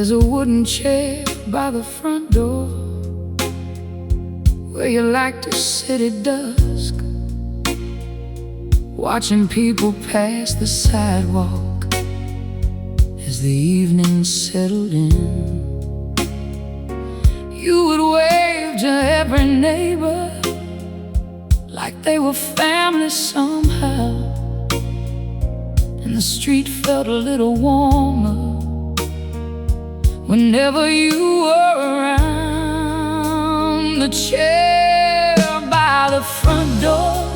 There's a wooden chair by the front door where you like to sit at dusk, watching people pass the sidewalk as the evening settled in. You would wave to every neighbor like they were family somehow, and the street felt a little warmer whenever you were around. The chair by the front door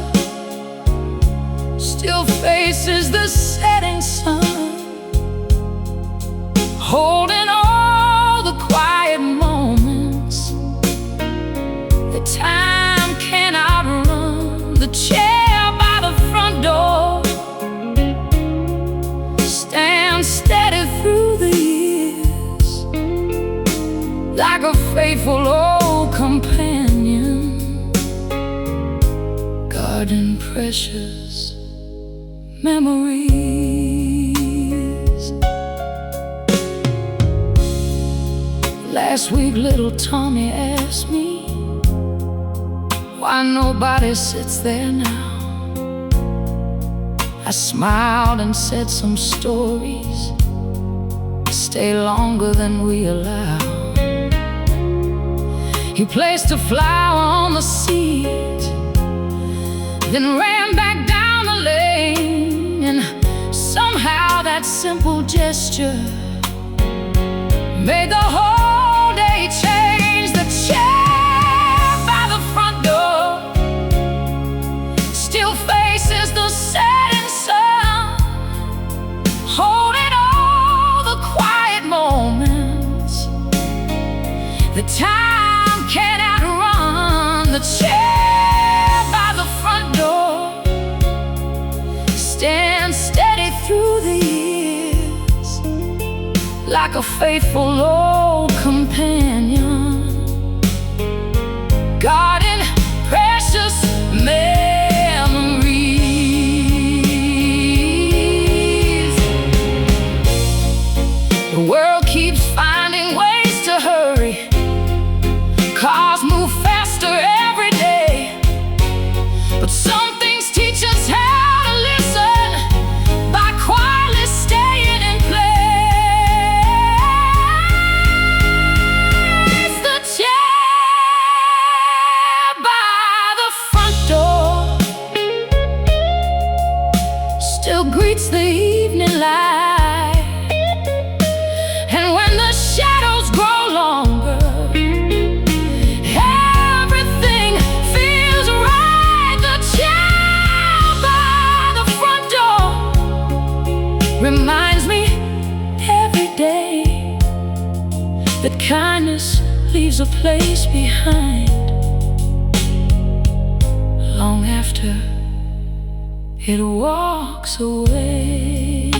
still faces the setting sun, holding all the quiet moments that time cannot run. The chair by the front door stands steady through the years, like a faithful old companion, guarding precious memories. Last week little Tommy asked me why nobody sits there now. I smiled and said some stories stay longer than we allow. He placed a flower on the seat, then ran back down the lane, and somehow that simple gesture made the whole day change. The chair by the front door still faces the setting sun, holding all the quiet moments that time cannot run. The chair by the front door stands steady through the years, like a faithful old companion, guarding precious memories. The world keeps finding ways to hurry, cars move faster every day, but some things teach us how to listen by quietly staying in place. The chair by the front door still greets the evening light, and when the shadows grow longer, everything feels right. The chair by the front door reminds me every day that kindness leaves a place behind long after it walks away.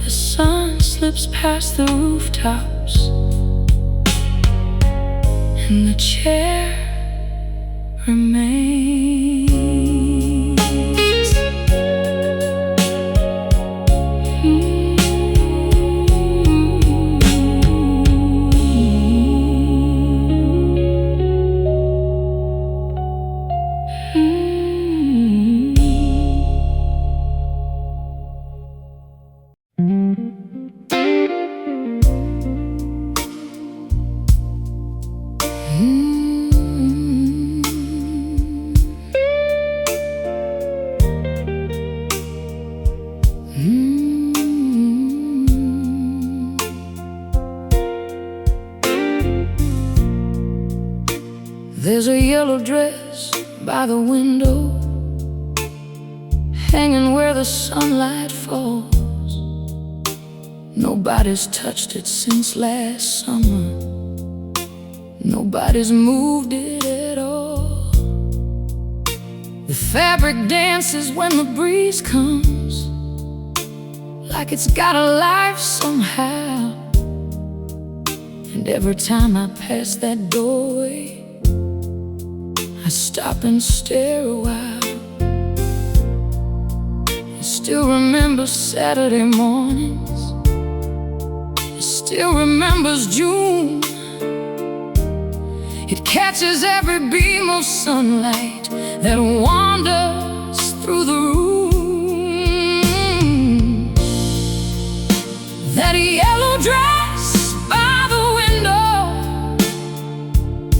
The sun slips past the rooftops, and the chair remains. There's a yellow dress by the window, hanging where the sunlight falls. Nobody's touched it since last summer, nobody's moved it at all. The fabric dances when the breeze comes, like it's got a life somehow. And every time I pass that doorway, I stop and stare a while. It's still remembers Saturday mornings. It still remembers June. It catches every beam of sunlight that wanders through the room. That yellow dress by the window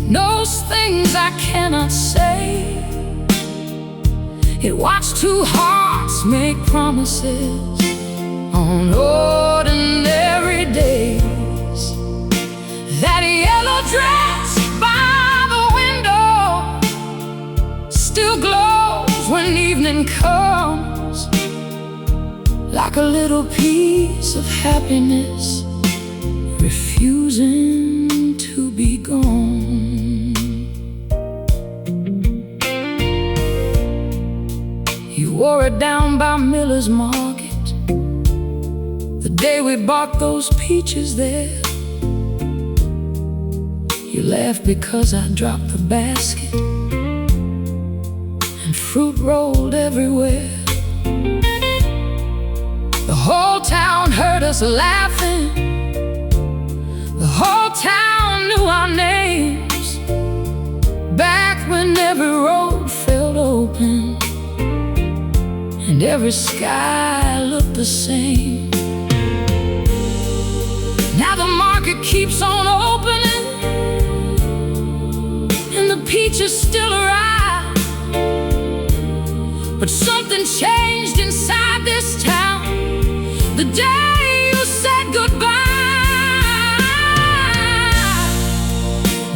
knows things I cannot say. It watched two hearts make promises on ordinary days. That yellow dress by the window still glows when evening comes, like a little piece of happiness refusing to be gone. You wore it down by Miller's Market the day we bought those peaches there. You laughed because I dropped the basket and fruit rolled everywhere. The whole town heard us laughing. The whole town knew our names. Back when every road felt open and every sky looked the same. Now the market keeps on opening and the peaches still arrive. But something changed inside this town the day you said goodbye.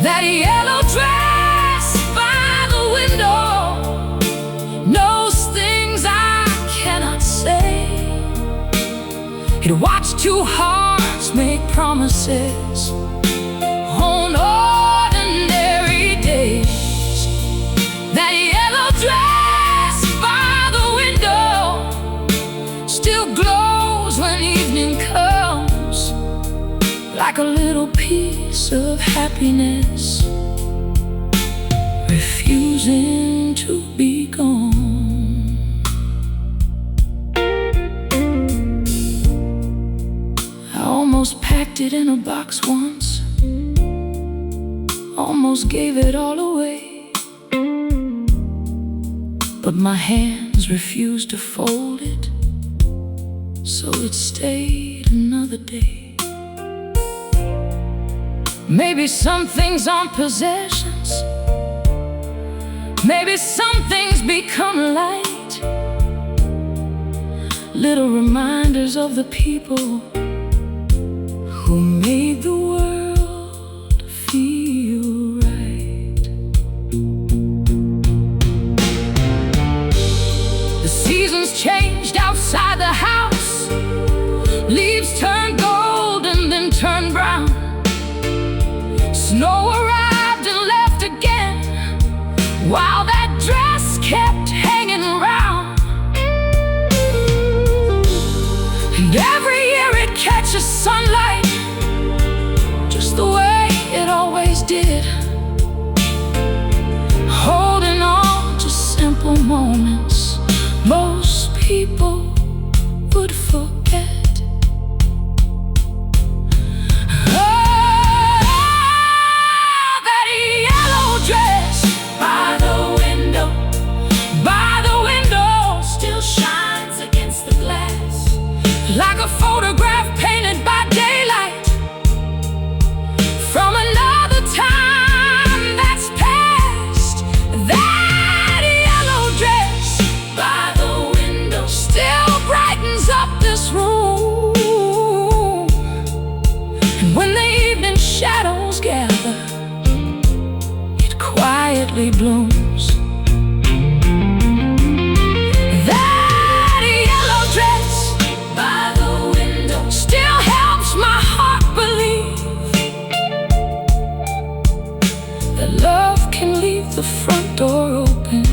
That yellow dress by the window knows things I cannot say. It watched two hearts make promises on ordinary days. That yellow dress by the window still glows when evening comes, like a little piece of happiness refusing to be gone. I almost packed it in a box once, almost gave it all away, but my hands refused to fold it, so it stayed another day. Maybe some things aren't possessions. Maybe some things become light, little reminders of the people who made the world feel right. The seasons changed outside the house. Leaves turned gold and then turned brown. Snow arrived and left again, while that dress kept hanging around. And every year it catches sunlight just the way it always did, holding on to simple moments most people would forget. Like a photograph painted by daylight from another time that's past. That yellow dress by the window still brightens up this room. And when the evening shadows gather, it quietly blooms. The front door open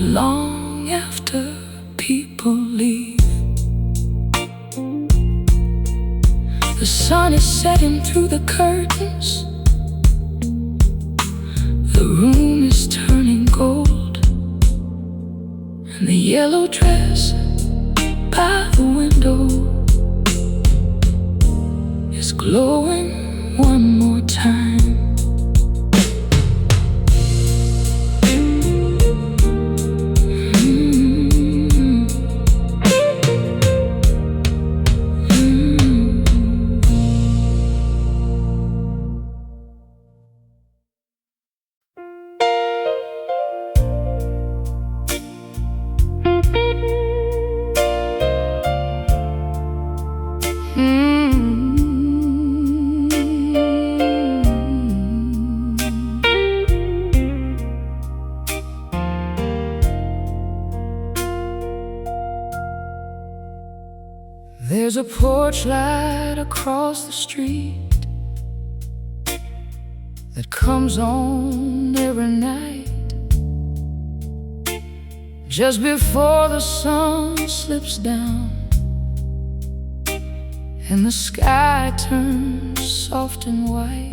long after people leave. The sun is setting through the curtains. The room is turning gold, and the yellow yellow dress by the window is glowing one more time. There's a porch light across the street that comes on every night just before the sun slips down and the sky turns soft and white.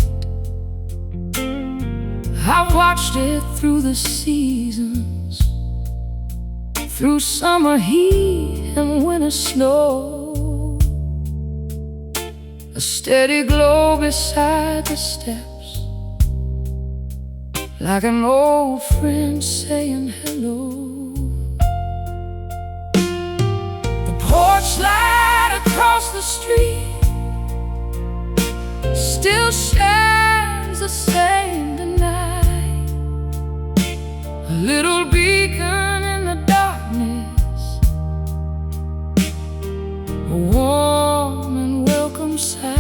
I've watched it through the seasons, through summer heat and winter snow. A steady glow beside the steps, like an old friend saying hello. The porch light across the street still shines the same tonight, a little beacon in the darkness, a warm and welcome sight.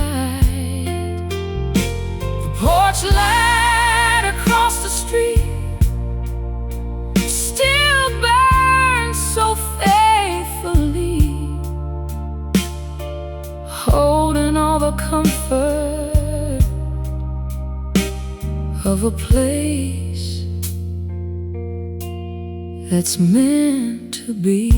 The porch light across the street still burns so faithfully, holding all the comfort of a place that's meant to be.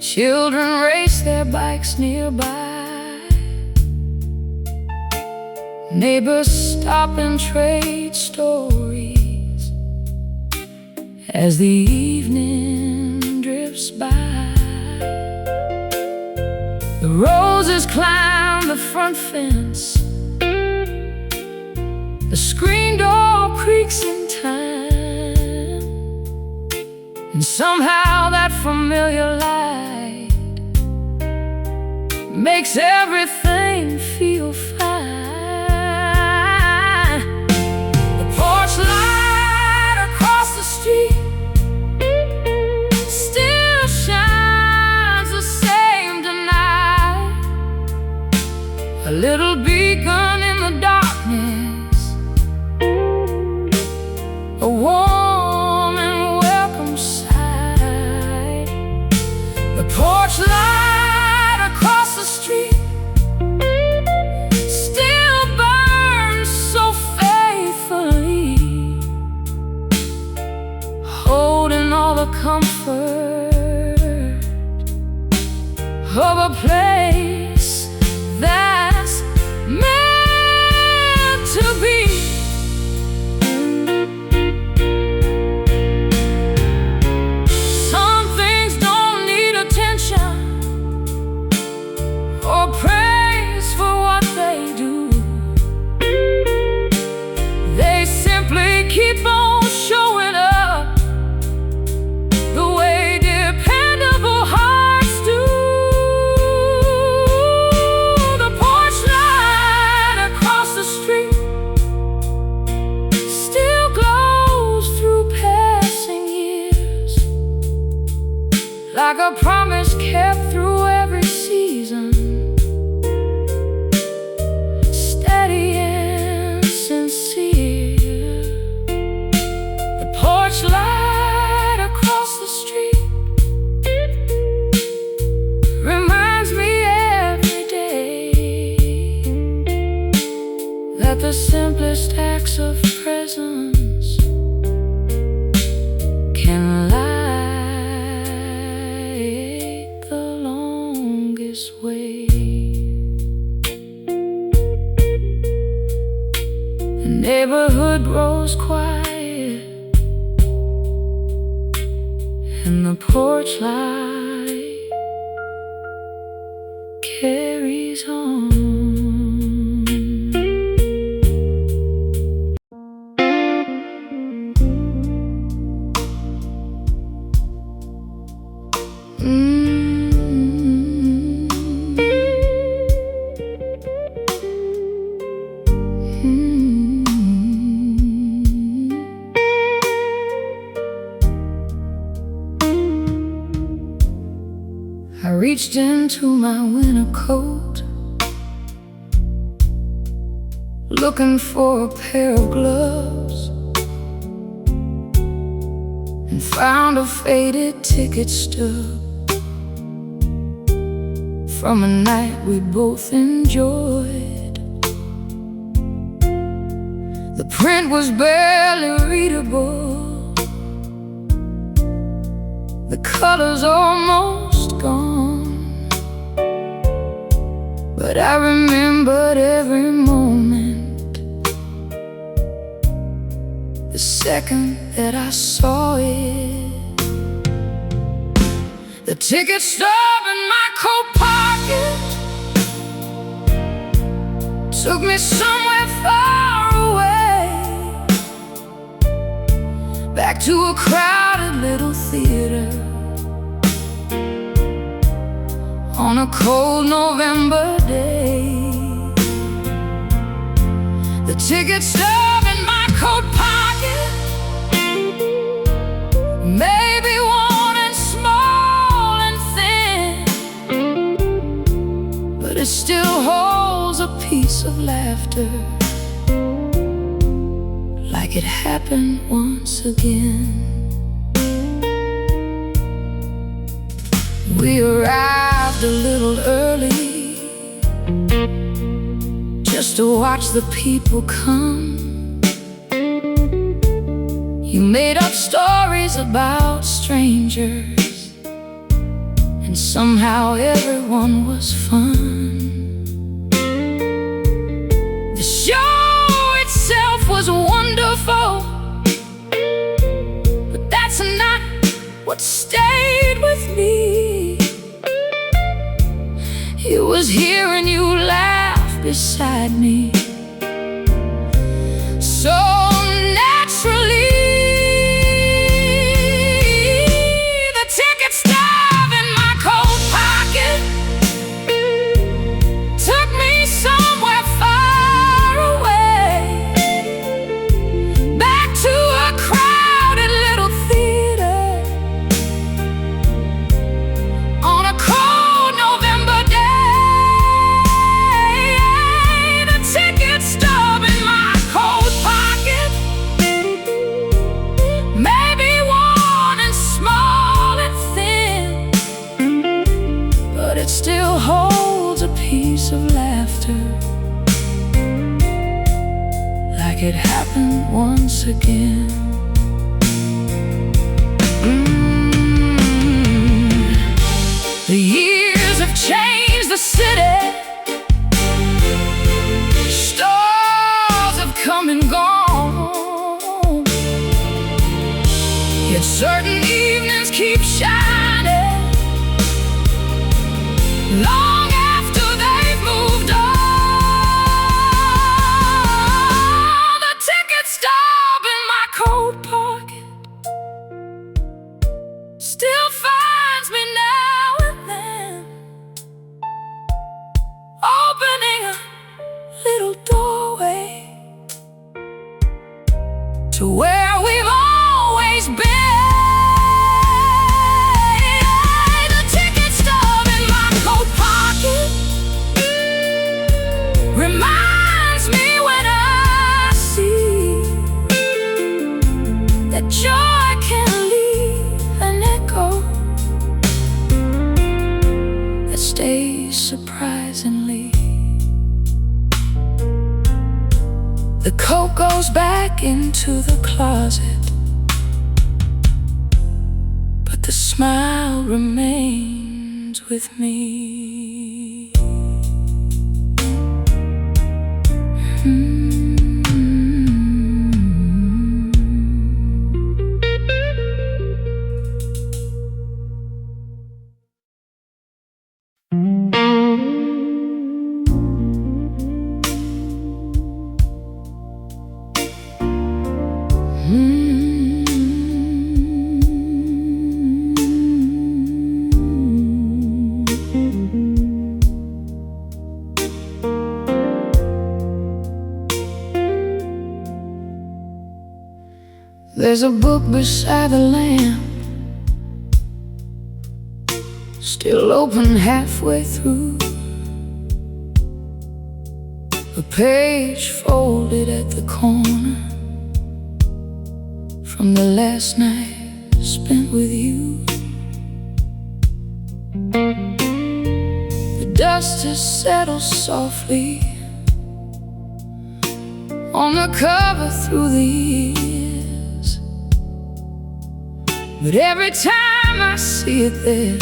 Children race their bikes nearby, neighbors stop and trade stories as the evening drifts by. The roses climb the front fence, the screen door creaks in time, and somehow that familiar light makes everything feel fine. The porch light across the street still shines the same tonight, a little beacon in the darkness, a warm and welcome sight. The porch light the street still burns so faithfully, holding all the comfort of a place that's meant to be. Some things don't need attention or praise for what they do. They simply keep on showing up the way dependable hearts do. The porch light across the street still glows through passing years, like a promise kept through every season. Light across the street reminds me every day that the simplest acts of presence can light goes quiet and the porch light carries on. I reached into my winter coat, looking for a pair of gloves, and found a faded ticket stub from a night we both enjoyed. The print was barely readable, the colors almost gone, but I remembered every moment, the second that I saw it. The ticket stub in my coat pocket took me somewhere far away, back to a crowded little theater on a cold November day. The ticket stub in my coat pocket may be worn and small and thin, but it still holds a piece of laughter, like it happened once again. We arrived a little early just to watch the people come. You made up stories about strangers, and somehow everyone was fun. The show itself was wonderful, but that's not what stayed with me. It was hearing you laugh beside me, so naturally. The ticket stub in my coat pocket took me somewhere far away, back to a crowded little theater on a cold November day. Still holds a piece of laughter, like it happened once again. The years have changed the city, stars have come and gone, yet certain evenings keep shining long after they've moved on. The ticket stub in my coat pocket still finds me now and then, opening a little doorway to where we've always been. Reminds me when I see that joy can leave an echo that stays surprisingly. The coat goes back into the closet, but the smile remains with me. There's a book beside the lamp, still open halfway through, a page folded at the corner from the last night spent with you. The dust has settled softly on the cover through the years, but every time I see it there,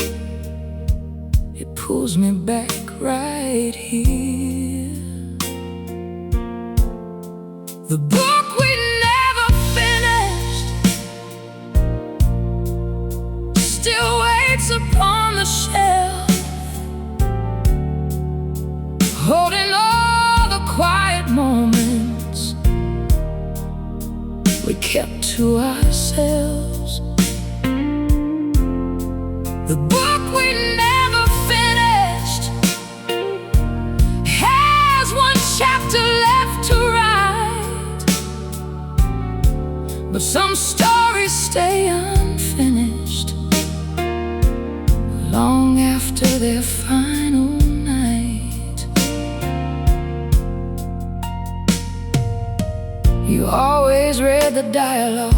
it pulls me back right here. The book we never finished still waits upon the shelf, holding all the quiet moments we kept to ourselves. The book we never finished has one chapter left to write, but some stories stay unfinished long after their final night. You always read the dialogue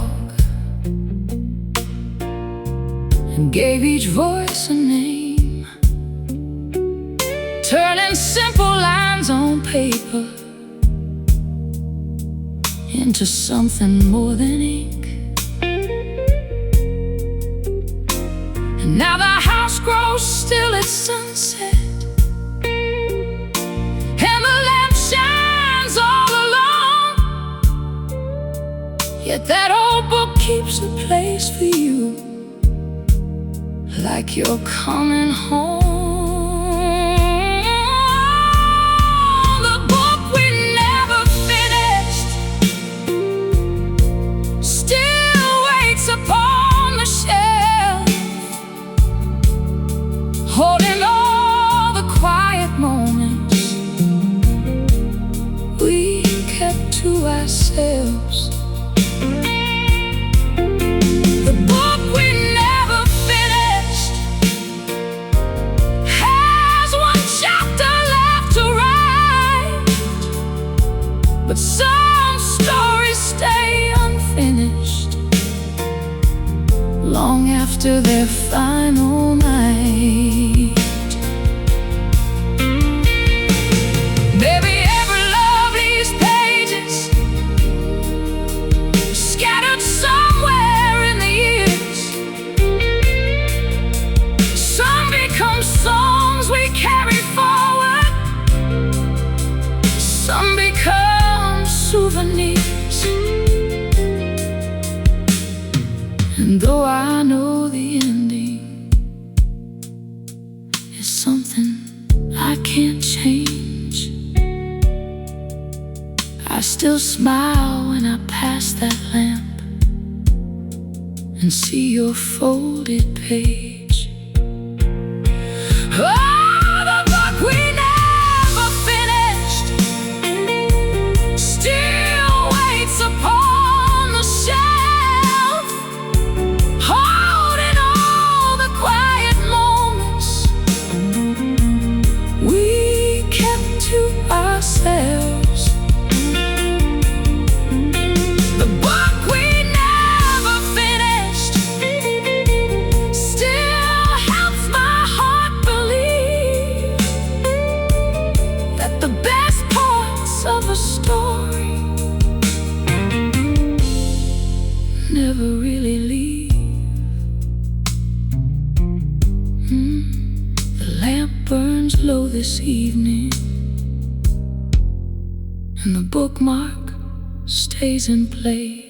and gave each voice a name, turning simple lines on paper into something more than ink. And now the house grows still at sunset, and the lamp shines all alone, yet that old book keeps a place for you, like you're coming home. The book we never finished still waits upon the shelf, holding all the quiet moments we kept to ourselves. The book we never finished has one chapter left to write, but some stories stay unfinished long after their final night. Baby, every lovely's pages scattered somewhere in the years. Some become songs we carry forward, some become souvenirs. And though I know the ending is something I can't change, I still smile when I pass that lamp and see your folded page. Oh, the book we never finished still waits upon the shelf, holding all the quiet moments we kept to ourselves. The book we never finished still helps my heart believe that the best parts of a story never really leave. The lamp burns low this evening, and the bookmark stays in place.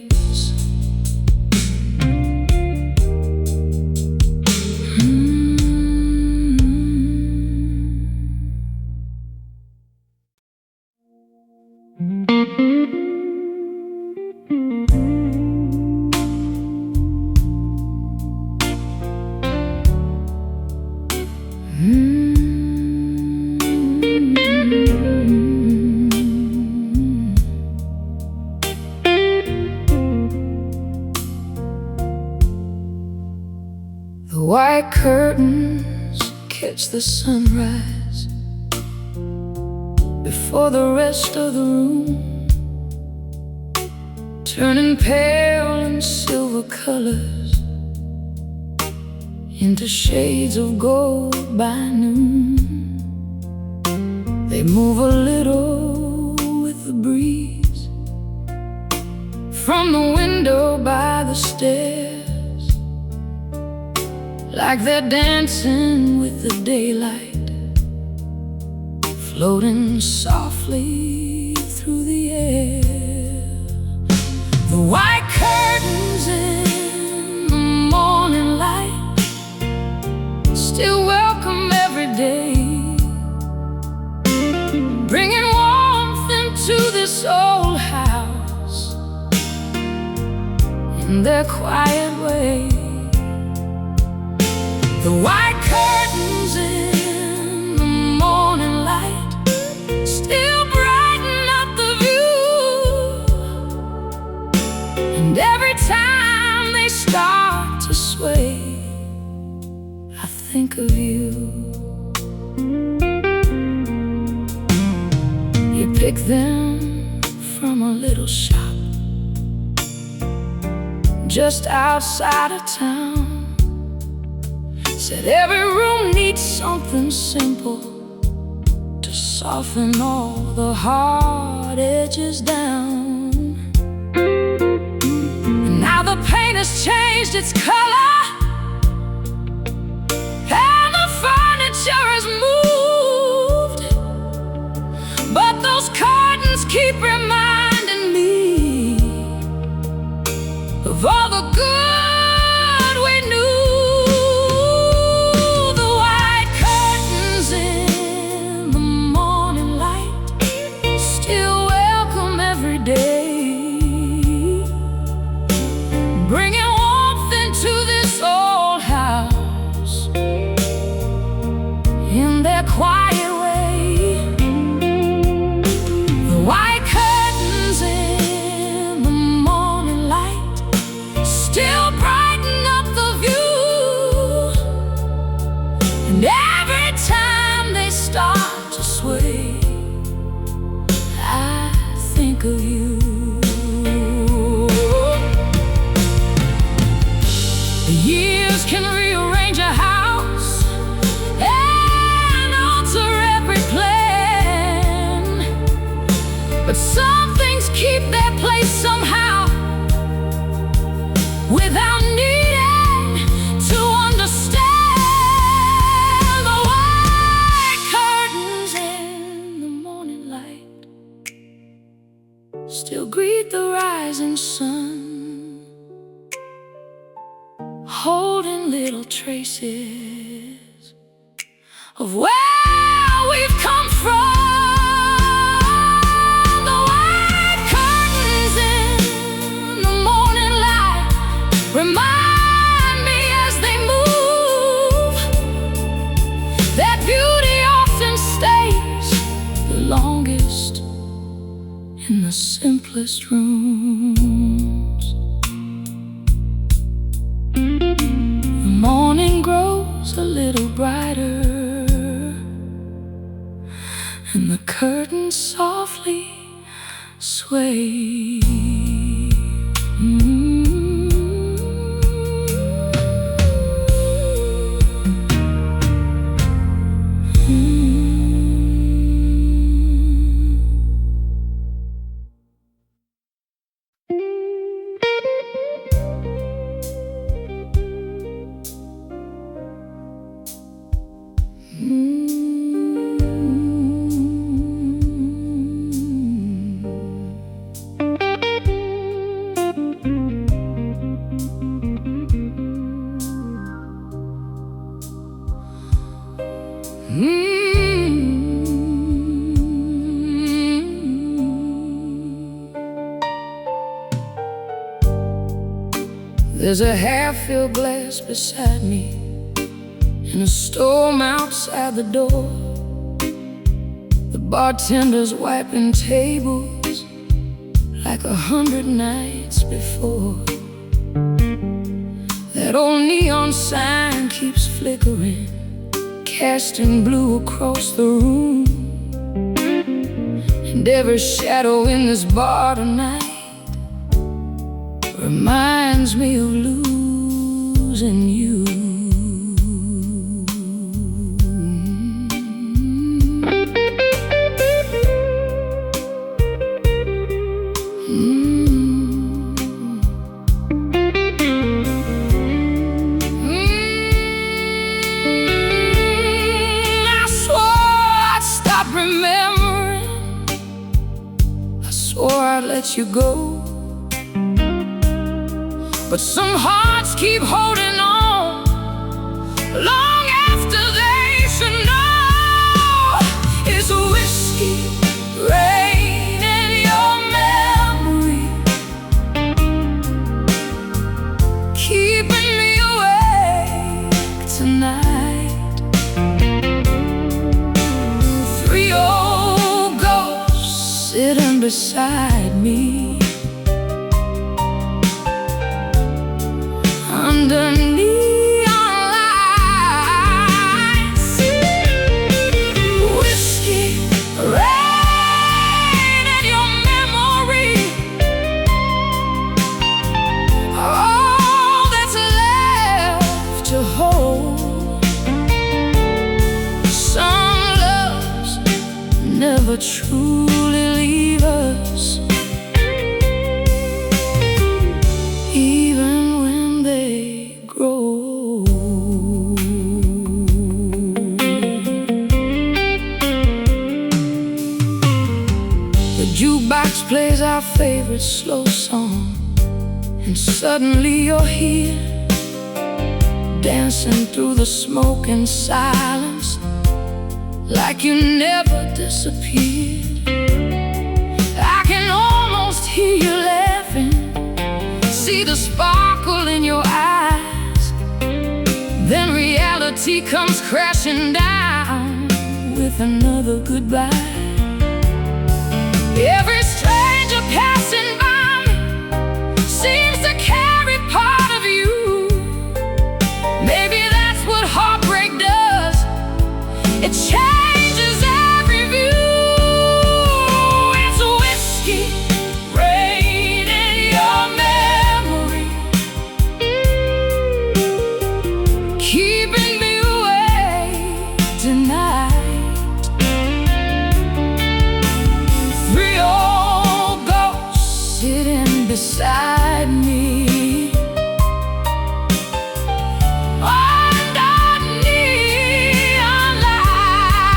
white curtains catch the sunrise before the rest of the room, turning pale in silver colors into shades of gold by noon. They move a little with the breeze from the window by the stairs, like they're dancing with the daylight, floating softly through the air. The white curtains in the morning light still welcome every day, bringing warmth into this old house in their quiet way. The white curtains in the morning light still brighten up the view, and every time they start to sway, I think of you. You pick them from a little shop just outside of town. Said every room needs something simple to soften all the hard edges down. And now the paint has changed its color, and the furniture is moved, but those curtains keep reminding me of all the good we knew. The white curtains in the morning light still welcome every day, bringing warmth into this old house in their quiet way. The white curtains in the morning light still brighten up the view, and every time they start to sway, I think of you. The years can rearrange a house and alter every plan, but some things keep their place somehow, without needing to understand. The white curtains in the morning light still greet the rising sun, holding little traces of where we've come from. The white curtains in the morning light remind me as they move that beauty often stays the longest in the simplest rooms. The morning grows a little brighter, and the curtains softly sway. There's a half-filled glass beside me, and a storm outside the door. The bartender's wiping tables like 100 nights before. That old neon sign keeps flickering, casting blue across the room. And every shadow in this bar tonight reminds me of losing you. I'd let you go, but some hearts keep holding on long after they should know. Is whiskey rain in your memory, keeping me awake tonight? Three old ghosts sitting beside me under neon lights. Whiskey rain in your memory, all that's left to hold. Some loves never truly leave us, even when they grow. The jukebox plays our favorite slow song, and suddenly you're here, dancing through the smoke and silence, like you never disappeared. I can almost hear you laughing, see the sparkle in your eyes. Then reality comes crashing down with another goodbye. Every stranger passing by me seems to carry part of you. Maybe that's what heartbreak does. It changes every view. It's whiskey rain in your memory, keeping me awake tonight. Three old ghosts sitting beside me under neon lights.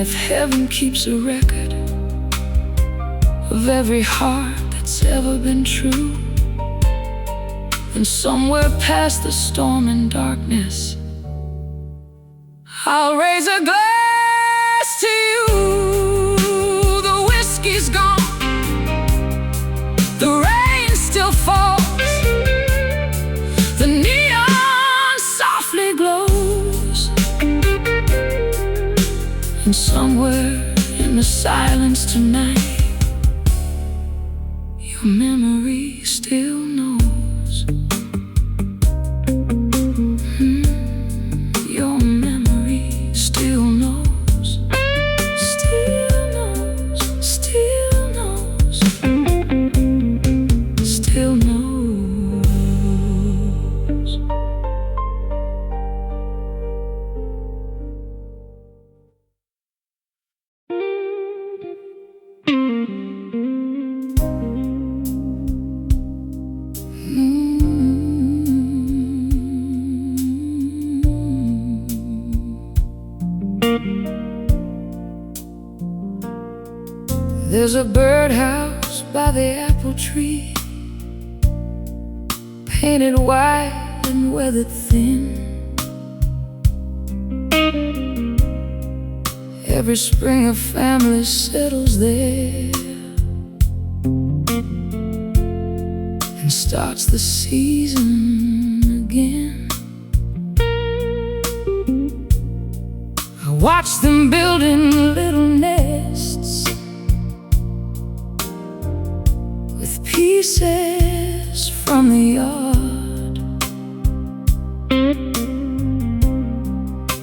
if heaven keeps a record of every heart that's ever been true, then somewhere past the storm and darkness, I'll raise a glass to you. The whiskey's gone, the rain still falls, the neon softly glows, and somewhere in the silence tonight, your memory still knows. Your memory still knows, still knows, still knows, still knows. There's a birdhouse by the apple tree, painted white and weathered thin. Every spring a family settles there and starts the season again. I watch them building little nests with pieces from the yard,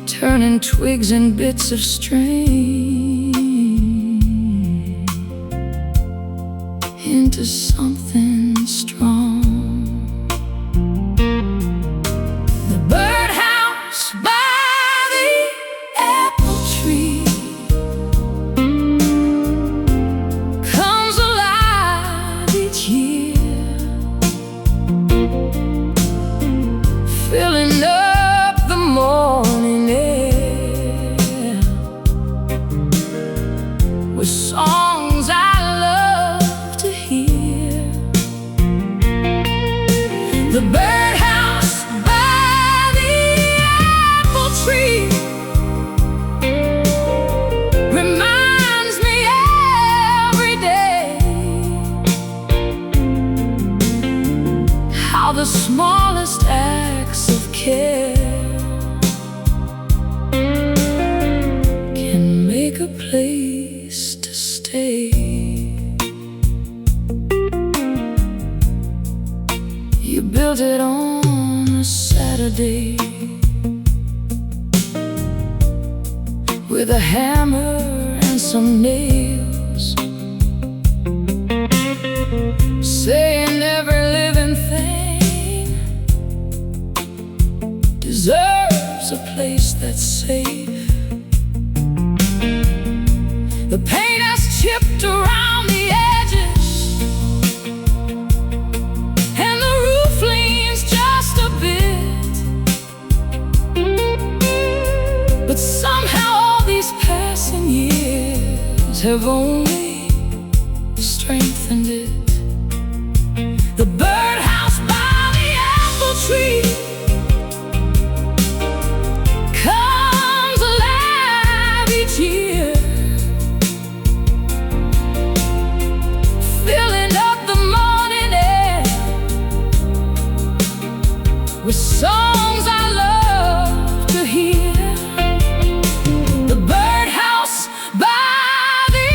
turning twigs and bits of string into something strong. The birdhouse by the apple tree comes alive each year, filling up the morning air with songs I love to hear. The birdhouse by the apple tree reminds me every day how the smallest acts of care can make a place to stay. You built it on a Saturday with a hammer and some nails, saying every living thing deserves a place that's safe. The paint has chipped around the edges, and the roof leans just a bit, but somehow all these passing years have only strengthened it. The birdhouse by the apple tree comes alive each year, filling up the morning air with songs I love to hear. The birdhouse by the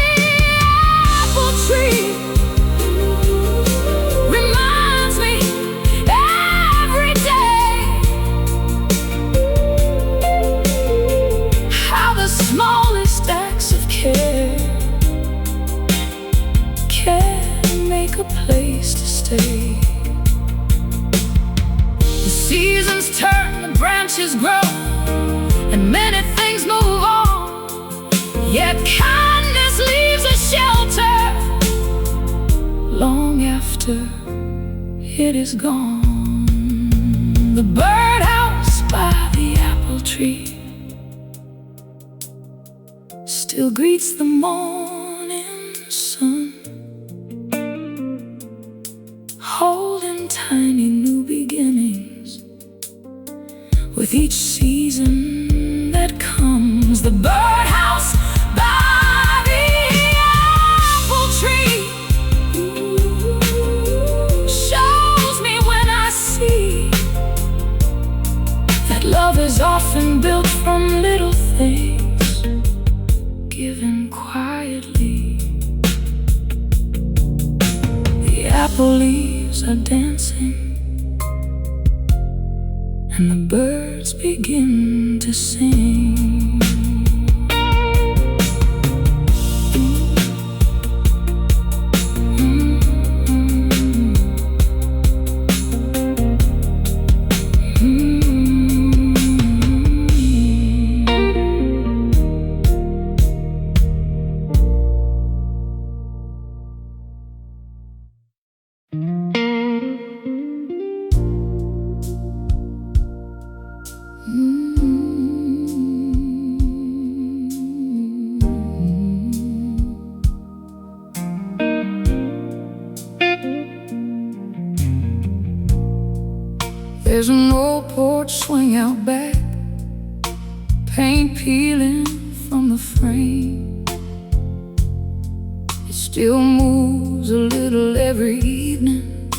apple tree reminds me every day how the smallest acts of care can make a place to stay. The seasons turn, the branches grow, and many things move on, yet kindness leaves a shelter long after it is gone. The birdhouse by the apple tree still still greets the morning sun, holding tiny new beginnings. With each season that comes, the birdhouse by the apple tree shows me when I see that love is often built from little things given quietly. The apple leaves are dancing, and the birds begin to sing. There's an old porch swing out back, paint peeling from the frame. It still moves a little every evening,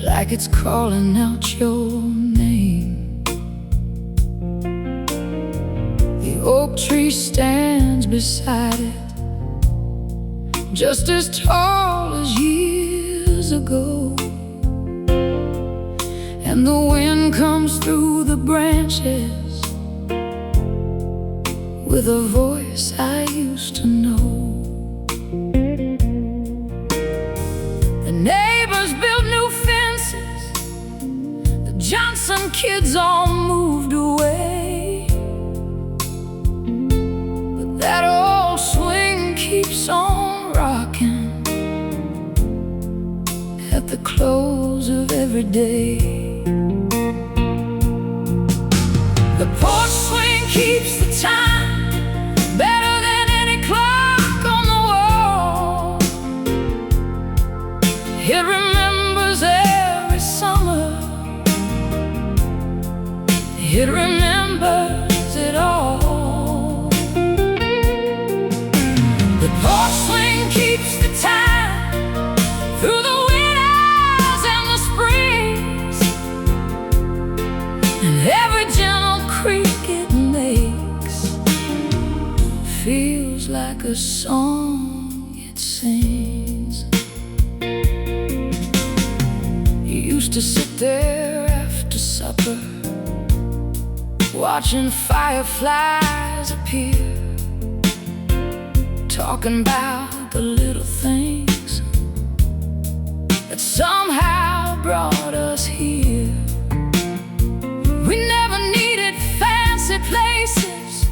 like it's calling out your name. The oak tree stands beside it, just as tall as years ago. And the wind comes through the branches with a voice I used to know. The neighbors built new fences, the Johnson kids all moved away, but that old swing keeps on rocking at the close of every day. The porch swing keeps the time better than any clock on the wall. It remembers every summer, it remembers it all. The porch swing keeps the time through the winters and the springs, and every gentle creak it makes feels like a song it sings. You used to sit there after supper, watching fireflies appear, talking about the little things that somehow brought us here. We never needed fancy places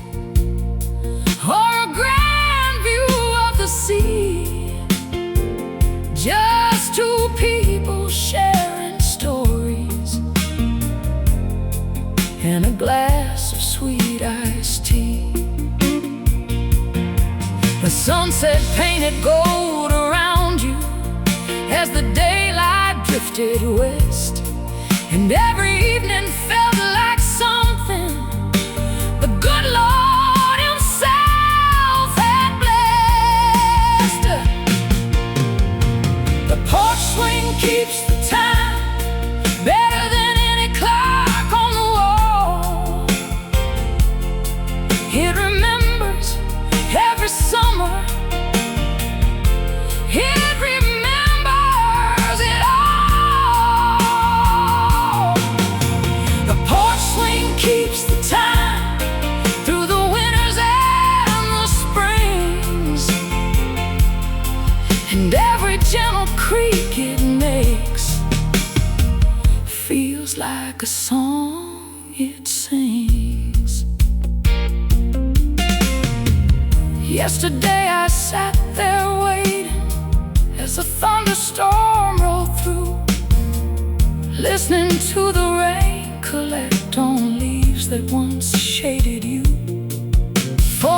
or a grand view of the sea, just two people sharing stories and a glass of sweet iced tea. The sunset painted gold around you as the daylight drifted west, and every evening felt like something the good Lord himself had blessed. The porch swing keeps the time better than any clock on the wall. It remembers every summer, it remembers it all. The porch swing keeps the time through the winters and the springs, and every gentle creak it makes feels like a song it sings. Yesterday I sat there waiting as a thunderstorm rolled through, listening to the rain collect on leaves that once shaded you. For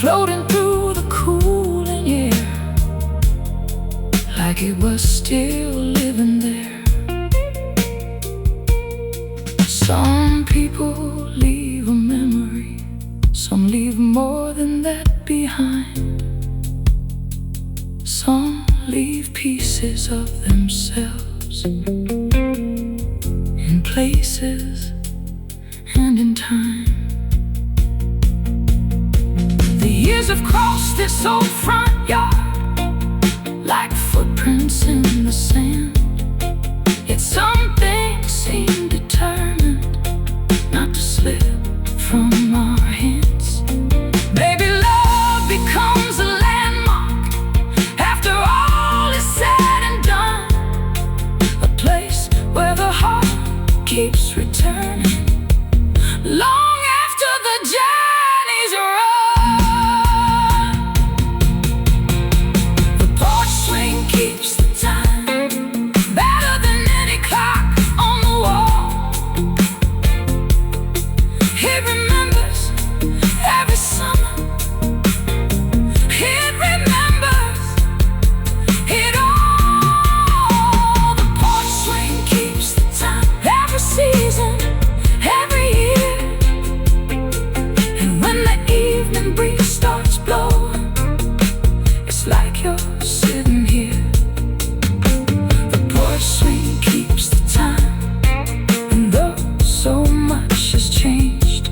floating through the cooling air, like it was still living there. Some people leave a memory, some leave more than that behind. Some leave pieces of themselves in places and in time. The years have crossed this old front yard like footprints in the sand. Yet some things seem determined not to slip from our hands. Maybe love becomes a landmark after all is said and done, a place where the heart keeps returning long after the journey's run. The porch swing keeps the time better than any clock on the wall. It remembers every summer, it remembers it all. The porch swing keeps the time every season, every year. And when the evening breeze starts blowing, it's like you're sitting here. The porch swing keeps the time, and though so much has changed,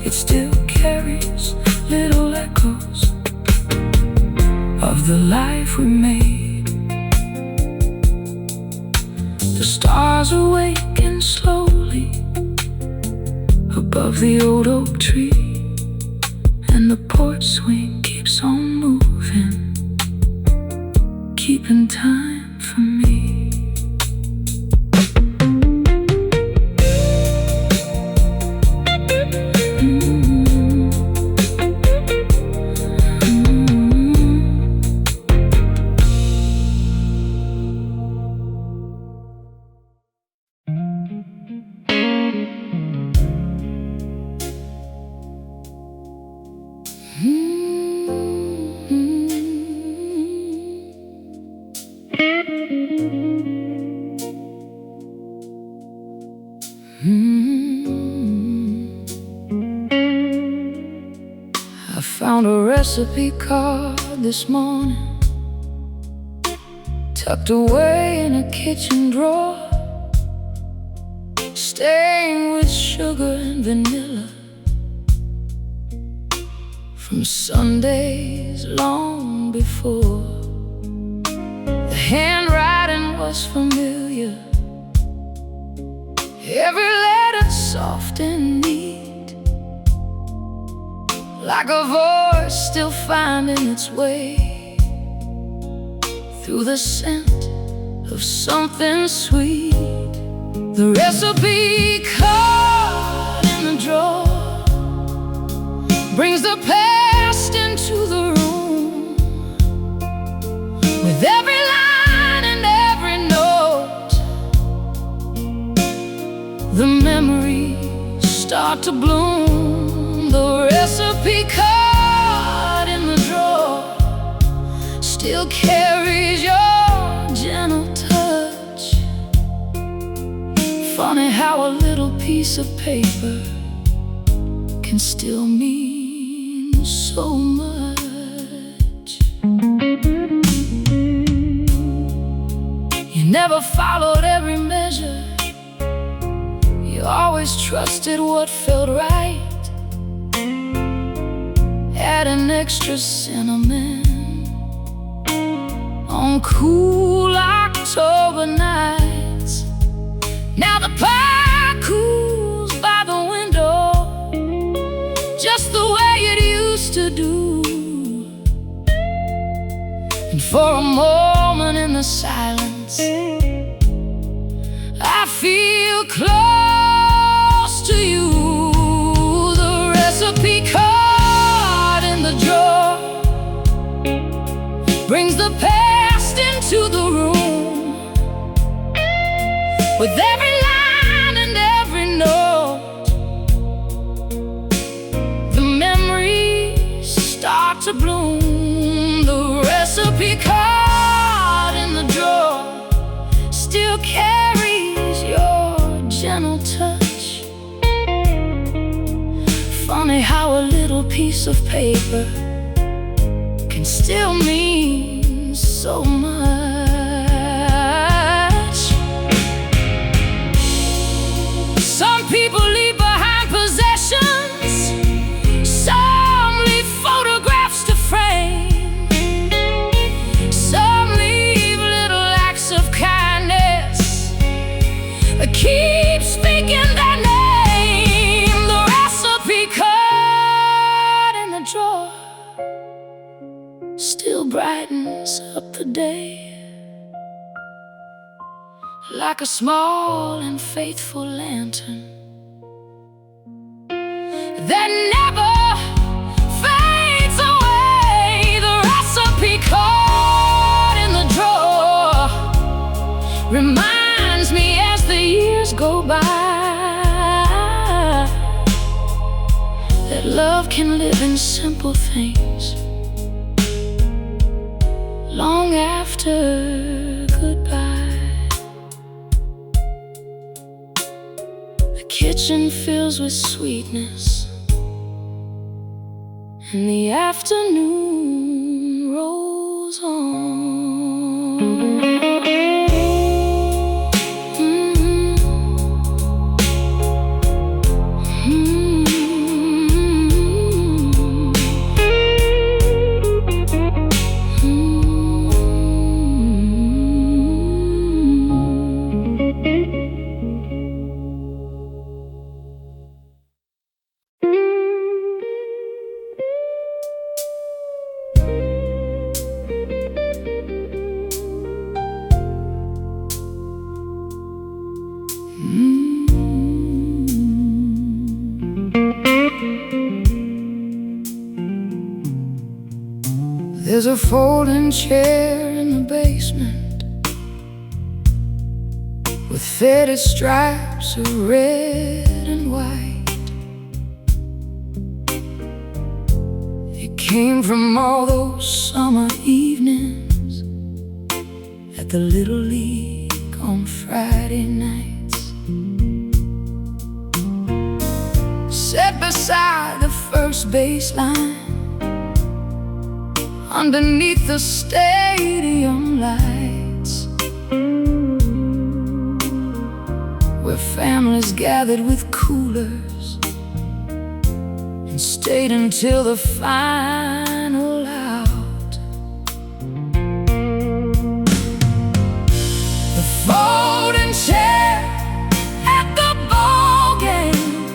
it still carries little echoes of the life we made. The stars awaken slowly above the old oak tree, and the porch swing keeps on moving, keeping time for me. I found a recipe card this morning, tucked away in a kitchen drawer, stained with sugar and vanilla from Sundays long before. The handwriting was familiar, every letter soft and neat, like a voice still finding its way through the scent of something sweet. The recipe card in the drawer brings the past into the room, with every line and every note. The memories start to bloom. The recipe card in the drawer still carries your gentle touch. Funny how a little piece of paper can still mean so much. You never followed every measure, you always trusted what felt right. Add an extra cinnamon on cool October nights. Now the pie cools by the window, just the way it used to do. And for a moment in the silence, I feel close to you. The recipe card in the drawer brings the past into the room, with every line and every note. The to bloom. The recipe card in the drawer still carries your gentle touch. Funny how a little piece of paper can still mean so much. Some people leave behind possessions, some leave photographs to frame, some leave little acts of kindness that keep speaking their name. The recipe card in the drawer still brightens up the day, like a small and faithful lantern that never fades away. The recipe card in the drawer reminds me as the years go by that love can live in simple things long after goodbye. The kitchen fills with sweetness, and the afternoon rolls on. There's a folding chair in the basement with faded stripes of red and white. It came from all those summer evenings at the Little League on Friday nights. Set beside the first baseline underneath the stadium lights, where families gathered with coolers and stayed until the final out. The folding chair at the ball game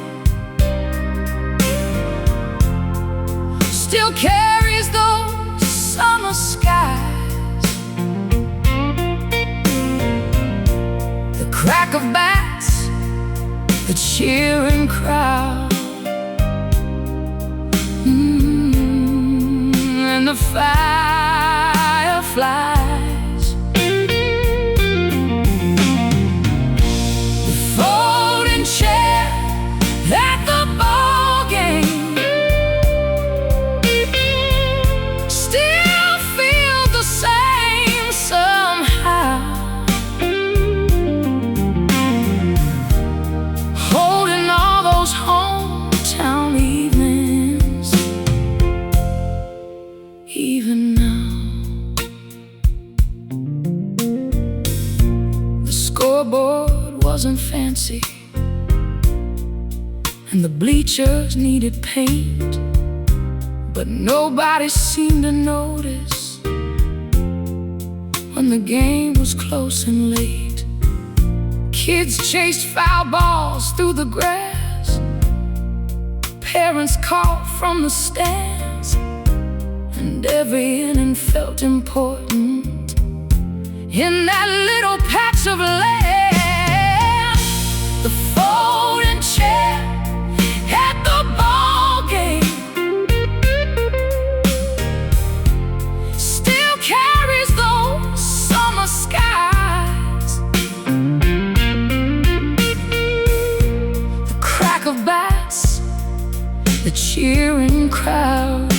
still carries those summer skies, the crack of bats, the cheering crowd, and the fireflies. The folding chair at the ball game still feel the same somehow, holding all those hometown evenings, even now. The scoreboard wasn't fancy, and the bleachers needed paint, but nobody seemed to notice when the game was close and late. Kids chased foul balls through the grass, parents called from the stands, and every inning felt important in that little patch of land. The folding chair at the ball game still carries those summer skies, the crack of bats, the cheering crowd,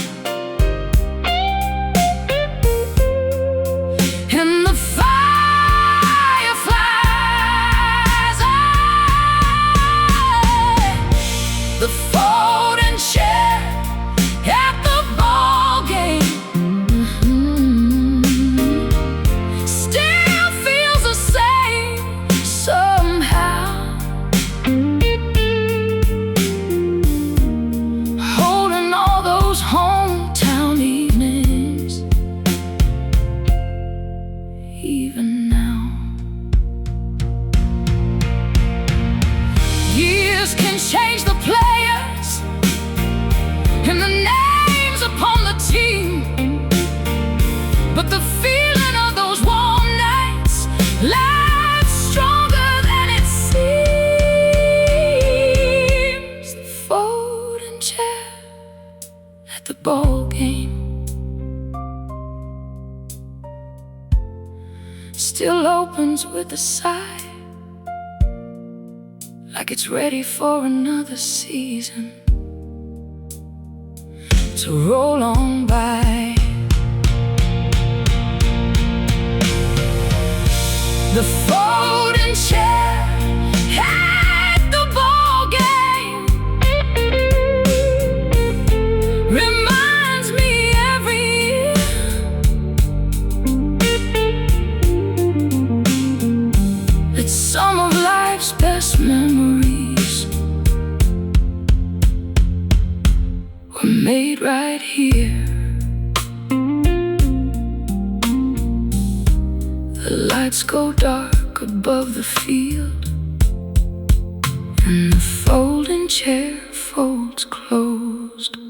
football game still opens with a sigh, like it's ready for another season to roll on by. The folding chair at the ball game reminds me every year that some of life's best memories were made right here. The lights go dark above the field, and the folding chair folds closed.